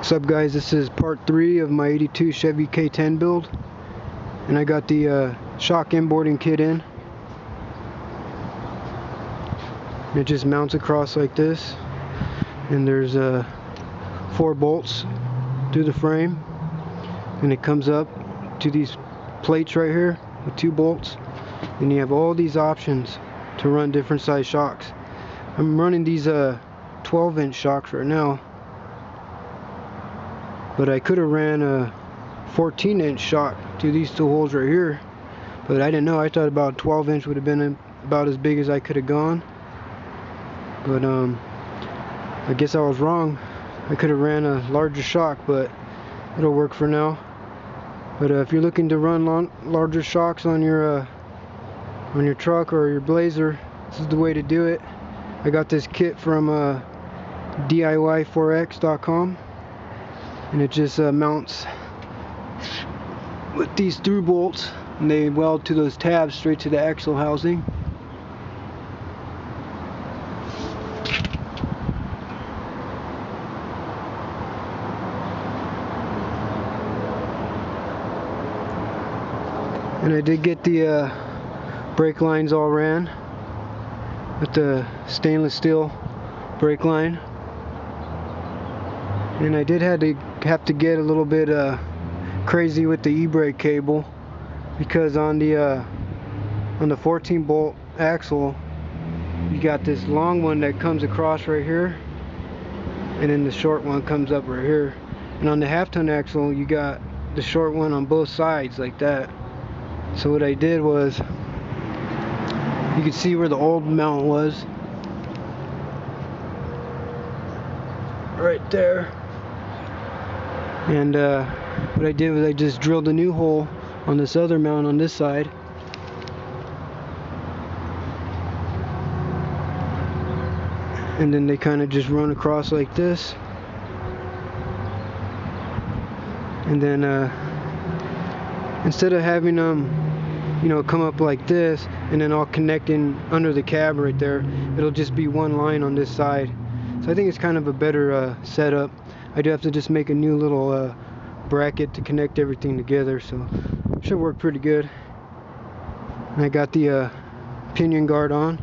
What's up, guys? This is part 3 of my 82 Chevy K10 build, and I got the shock inboarding kit in. It just mounts across like this, and there's 4 bolts through the frame, and it comes up to these plates right here with 2 bolts, and you have all these options to run different size shocks. I'm running these 12-inch shocks right now, but I could have ran a 14-inch shock to these 2 holes right here, but I didn't know. I thought about 12-inch would have been about as big as I could have gone, but I guess I was wrong. I could have ran a larger shock, but it'll work for now. But if you're looking to run larger shocks on your truck or your Blazer, this is the way to do it. I got this kit from DIY4x.com, and it just mounts with these through bolts, and they weld to those tabs straight to the axle housing. And I did get the brake lines all ran with the stainless steel brake line, and I did have to get a little bit crazy with the e-brake cable, because on the 14 bolt axle you got this long one that comes across right here, and then the short one comes up right here, and on the half-ton axle you got the short one on both sides like that. So what I did was, you can see where the old mount was right there, and what I did was I just drilled a new hole on this other mount on this side, and then they kind of just run across like this, and then instead of having them come up like this and then all connecting under the cab right there, it'll just be one line on this side. So I think it's kind of a better setup. I do have to just make a new little bracket to connect everything together, so it should work pretty good. And I got the pinion guard on.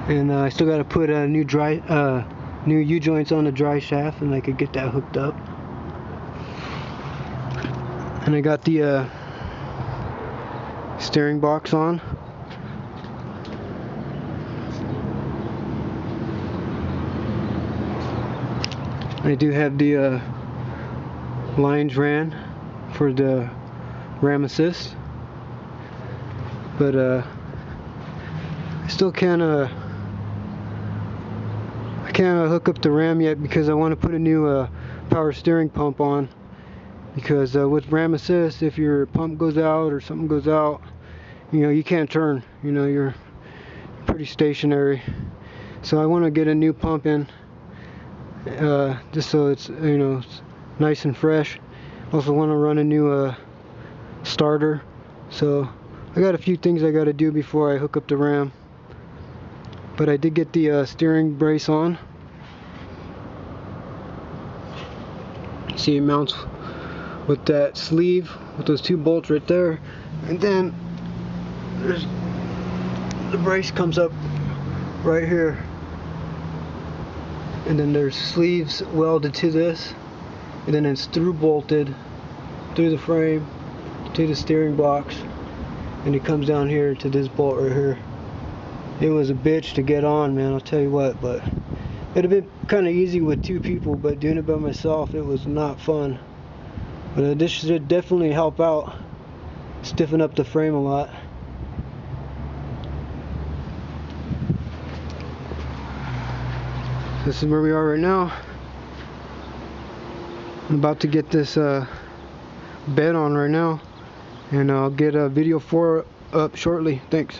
And I still got to put a new U-joints on the dry shaft, and I could get that hooked up. And I got the steering box on. I do have the lines ran for the ram assist, but I still can't hook up the ram yet, because I want to put a new power steering pump on, because with ram assist, if your pump goes out or something goes out, you can't turn, you're pretty stationary. So I want to get a new pump in, just so it's it's nice and fresh. Also want to run a new starter. So I got a few things I got to do before I hook up the ram. But I did get the steering brace on. See, it mounts with that sleeve with those 2 bolts right there, and then the brace comes up right here, and then there's sleeves welded to this, and then it's through bolted through the frame to the steering box, and it comes down here to this bolt right here. It was a bitch to get on, man, I'll tell you what, but it'd have been kind of easy with 2 people, but doing it by myself, it was not fun. But this should definitely help out, stiffen up the frame a lot. This is where we are right now. I'm about to get this bed on right now, and I'll get a video 4 up shortly. Thanks.